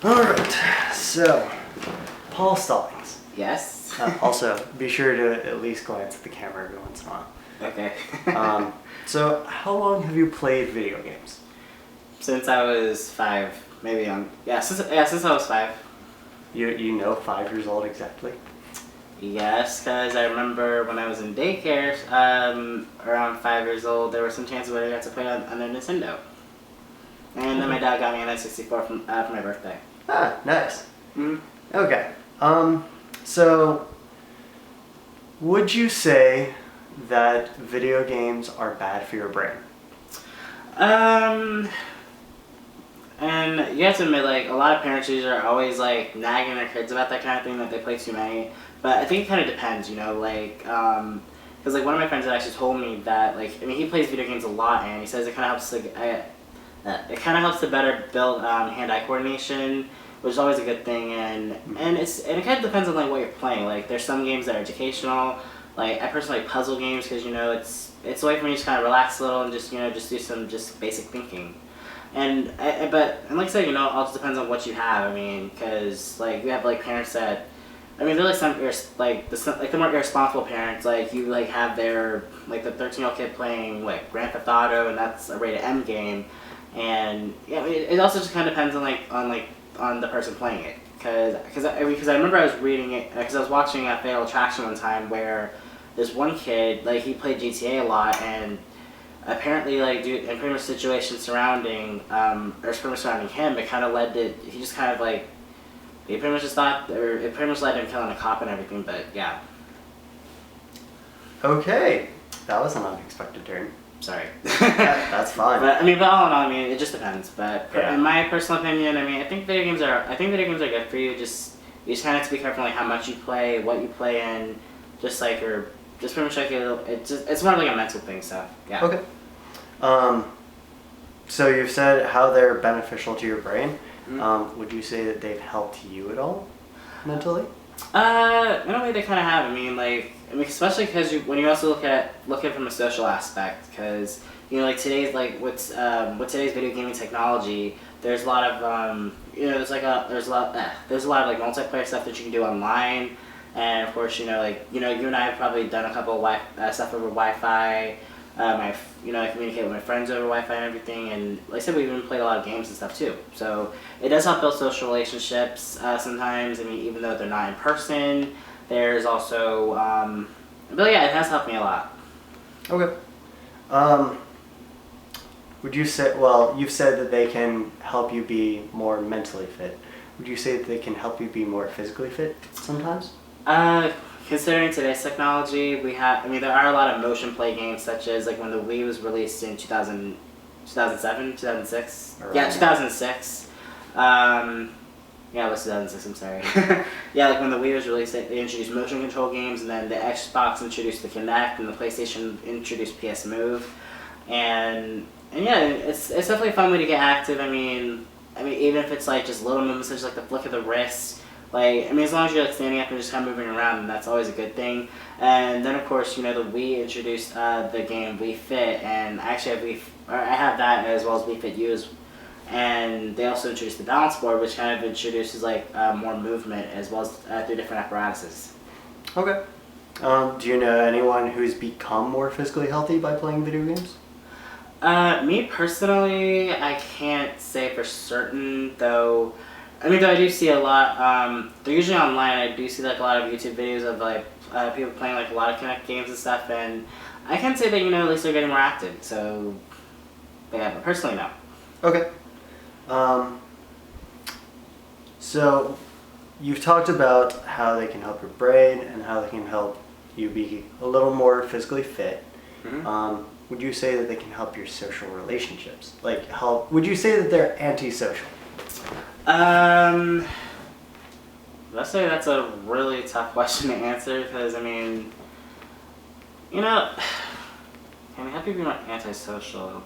Alright, so, Paul Stallings. Yes. Also, be sure to at least glance at the camera every once in a while. Okay. So, how long have you played video games? Since I was 5, maybe since I was 5. You know 5 years old exactly? Yes, because I remember when I was in daycare, around 5 years old, there were some chances where I got to play on the Nintendo. And then my dad got me an N64 for my birthday. Ah, nice. Mm-hmm. Okay. So, would you say that video games are bad for your brain? And you have to admit, like, a lot of parents usually are always, like, nagging their kids about that kind of thing, that they play too many. But I think it kind of depends, like, because, like, one of my friends had actually told me that, like, I mean, he plays video games a lot, and he says it kind of helps, to better build hand-eye coordination, which is always a good thing, and it kind of depends on, like, what you're playing. Like, there's some games that are educational. Like, I personally like puzzle games because, it's a way for me to just kind of relax a little and just do some just basic thinking. And like I said, it all just depends on what you have. I mean, because, like, you have, like, parents that, I mean, they're like the more irresponsible parents. Like, you, like, have the 13-year-old kid playing, like, Grand Theft Auto, and that's a rated M game. And yeah, it also just kind of depends on the person playing it. Because I remember I was reading it, because I was watching a Fatal Attraction one time where this one kid, like, he played GTA a lot, and apparently, like, dude, in pretty much situations surrounding him, it kind of led to, he just kind of, like, he pretty much just thought, or it pretty much led to him killing a cop and everything, but yeah. Okay, that was an unexpected turn. Sorry. That's fine. But all in all, it just depends. But Yeah. In my personal opinion, I think video games are good for you. You just kind of have to be careful, like, how much you play, what you play in, just pretty much like it's more like a mental thing. So yeah. Okay. So you've said how they're beneficial to your brain. Mm-hmm. Would you say that they've helped you at all mentally? In a way, they kind of have. Especially because when you also look at it from a social aspect, because like today's with today's video gaming technology, there's a lot of there's a lot of like multiplayer stuff that you can do online, and of course you and I have probably done a couple of stuff over Wi-Fi. I communicate with my friends over Wi-Fi and everything, and like I said, we've even played a lot of games and stuff too. So it does help build social relationships sometimes. Even though they're not in person, there's also, but yeah, it has helped me a lot. Okay. Would you say, you've said that they can help you be more mentally fit. Would you say that they can help you be more physically fit sometimes? Considering today's technology, there are a lot of motion play games, such as like when the Wii was released in 2007, 2006. Yeah, 2006. Yeah, it was 2006, I'm sorry. Yeah, like when the Wii was released, they introduced motion control games, and then the Xbox introduced the Kinect, and the PlayStation introduced PS Move. And yeah, it's definitely a fun way to get active. Even if it's like just little movements, such as like the flick of the wrist. As long as you're like standing up and just kind of moving around, then that's always a good thing. And then of course, the Wii introduced the game Wii Fit, and I actually have that as well as Wii Fit U. And they also introduced the balance board, which kind of introduces more movement as well as through different apparatuses. Okay. Do you know anyone who's become more physically healthy by playing video games? Me personally, I can't say for certain, though. Though I do see a lot, they're usually online. I do see a lot of YouTube videos of people playing a lot of Kinect games and stuff, and I can say that at least they're getting more active. So, but personally, no. Okay. So, you've talked about how they can help your brain and how they can help you be a little more physically fit. Mm-hmm. Would you say that they can help your social relationships? Would you say that they're antisocial? Let's say that's a really tough question to answer, because can they help you be more antisocial?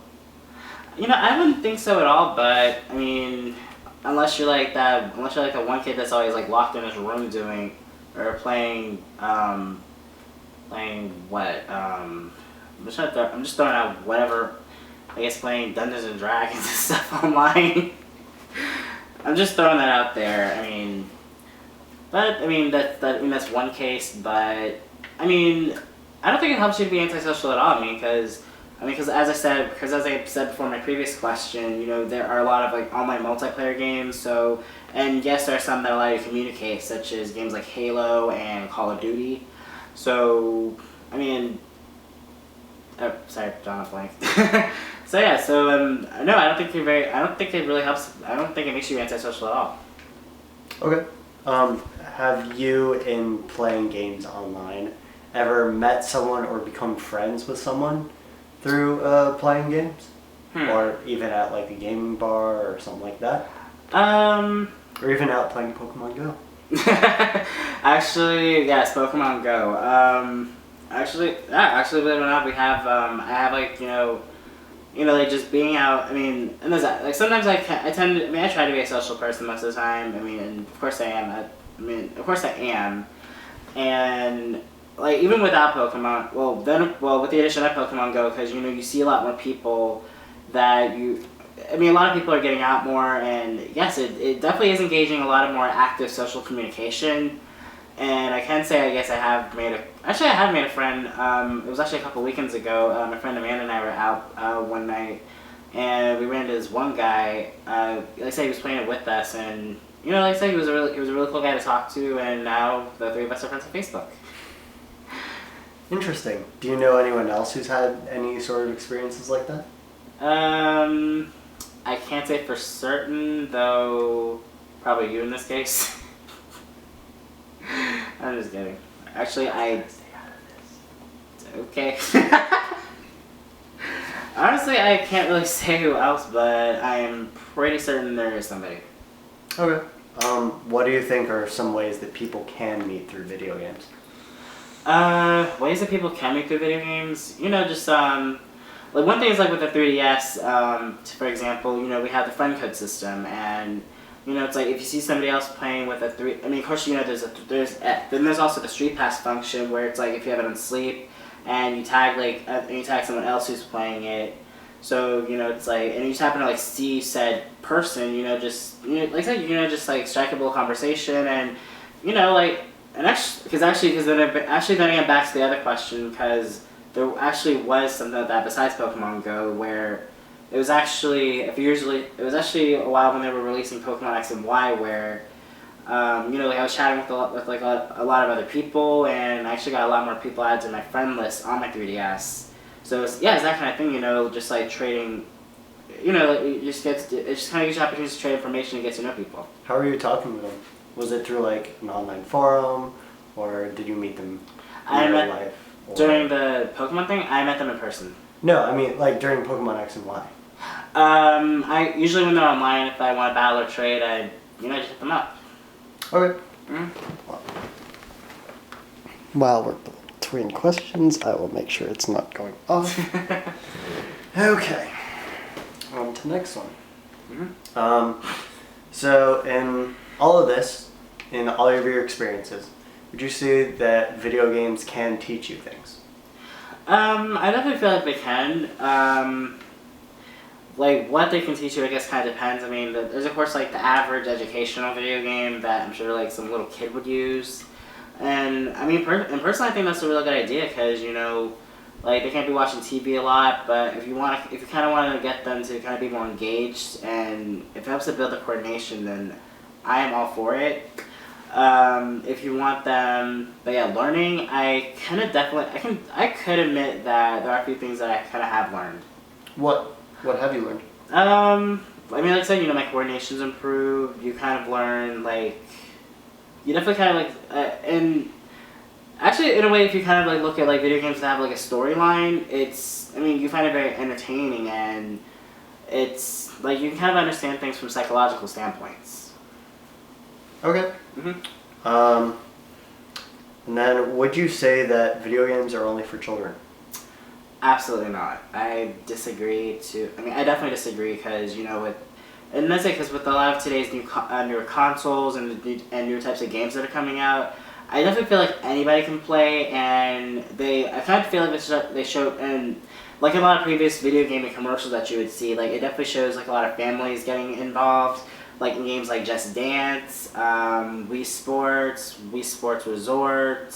I wouldn't think so at all, but unless you're like that one kid that's always locked in his room doing or playing what I'm just throwing out whatever, I guess, playing Dungeons and Dragons and stuff online. I'm just throwing that out there. I mean, that's one case. But I mean, I don't think it helps you to be antisocial at all. Because as I said before in my previous question, you know, there are a lot of like online multiplayer games. So, and yes, there are some that allow you to communicate, such as games like Halo and Call of Duty. So, I mean, oh, sorry, John blank. So yeah, no, I don't think it really helps. I don't think it makes you antisocial at all. Okay. Have you, in playing games online, ever met someone or become friends with someone through playing games? Or even at like a gaming bar or something like that? Or even out playing Pokemon Go? Actually, yes, Pokemon Go. Actually, believe it or not, I have like, like just being out. I mean, and there's like sometimes I try to be a social person most of the time. I mean, and of course I am. And like even without Pokemon, with the addition of Pokemon Go, because you see a lot more people that you. I mean, a lot of people are getting out more, and yes, it definitely is engaging a lot of more active social communication. And I can say, I guess I have made a friend. It was actually a couple weekends ago. My friend Amanda and I were out one night, and we ran into this one guy. Like I said, he was playing it with us, and like I said, he was a really cool guy to talk to. And now the three of us are friends on Facebook. Interesting. Do you know anyone else who's had any sort of experiences like that? I can't say for certain, though. Probably you in this case. I'm just kidding. Actually, Stay out of this. Okay. Honestly, I can't really say who else, but I am pretty certain there is somebody. Okay. What do you think are some ways that people can meet through video games? Ways that people can meet through video games? Just, like one thing is like with the 3DS, for example, we have the friend code system, and it's like if you see somebody else playing with of course, there's also the Street Pass function where it's like if you have it on sleep and you tag someone else who's playing it, so it's like, and you just happen to like see said person, just like I said, just like strike a little conversation, and because then again back to the other question, because there actually was something like that besides Pokemon Go where. It was actually a while when they were releasing Pokemon X and Y where, like I was chatting with a lot of other people, and I actually got a lot more people added to my friend list on my 3DS. So it's that kind of thing, just like trading, it just kind of gives you opportunities to trade information and get to know people. How are you talking with them? Was it through like an online forum, or did you meet them in real life? During the Pokemon thing, I met them in person. No, I mean like during Pokemon X and Y. I usually when they're online, if I want to battle or trade, I just hit them up. Okay. Mm-hmm. While we're between questions, I will make sure it's not going off. Okay. On to the next one. Mm-hmm. So in all of this, in all of your experiences, would you say that video games can teach you things? I definitely feel like they can. Like, what they can teach you, I guess, kind of depends. I mean, there's, of course, like, the average educational video game that I'm sure, like, some little kid would use. And, I mean, personally, I think that's a really good idea because, like, they can't be watching TV a lot, but if you kind of want to get them to kind of be more engaged, and if it helps to build the coordination, then I am all for it. If you want them, but yeah, learning, I could admit that there are a few things that I kind of have learned. What have you learned? I mean, like I said, my coordination's improved. You kind of learn, like, you definitely kind of like, and actually, in a way, if you kind of like look at like video games that have like a storyline, you find it very entertaining, and it's like you can kind of understand things from psychological standpoints. Okay. Mm-hmm. And then, would you say that video games are only for children? Absolutely not. I definitely disagree because, and that's it, because with a lot of today's newer consoles and newer types of games that are coming out, I definitely feel like anybody can play, and I kind of feel like they show, and like a lot of previous video gaming commercials that you would see, like it definitely shows like a lot of families getting involved, like in games like Just Dance, Wii Sports, Wii Sports Resort.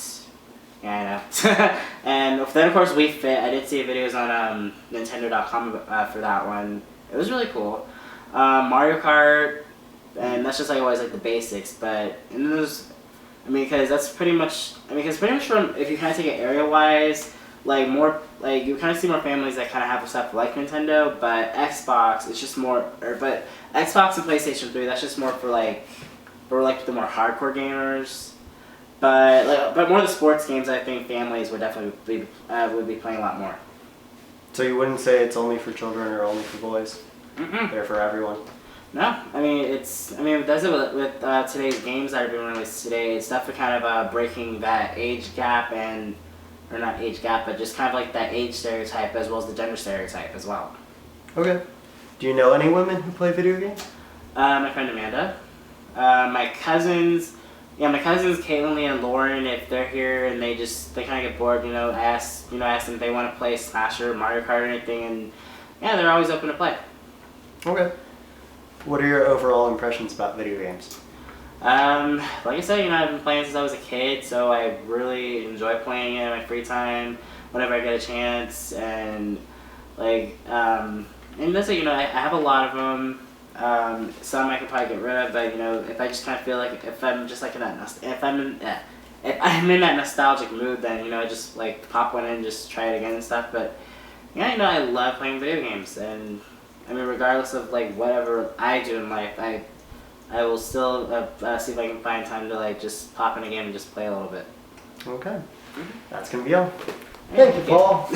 Yeah, I know. And then of course Wii Fit. I did see videos on Nintendo.com for that one. It was really cool. Mario Kart, and that's just like always like the basics. But and then there's, because that's pretty much. Because pretty much from if you kind of take it area wise, like more like you kind of see more families that kind of have stuff like Nintendo, but Xbox it's just more. But Xbox and PlayStation 3 that's just more for like the more hardcore gamers. But more of the sports games, I think families would definitely be playing a lot more. So you wouldn't say it's only for children or only for boys? Mm-mm. They're for everyone. No, that's it with today's games that are being released today. It's definitely kind of breaking that age gap or not age gap, but just kind of like that age stereotype as well as the gender stereotype as well. Okay. Do you know any women who play video games? My friend Amanda, my cousins. Yeah, my cousins Caitlin, Lee, and Lauren, if they're here and they kind of get bored, I ask them if they want to play Smash or Mario Kart or anything, and yeah, they're always open to play. Okay. What are your overall impressions about video games? Like I said, I've been playing since I was a kid, so I really enjoy playing it in my free time whenever I get a chance, and and that's it. I have a lot of them. Some I could probably get rid of, but if I just kind of feel like if I'm just like in that if I'm in that nostalgic mood, then I just like pop one in and just try it again and stuff. But yeah, I love playing video games, and regardless of like whatever I do in life, I will still see if I can find time to like just pop in a game and just play a little bit. Okay, that's gonna be all. Thank you, Paul.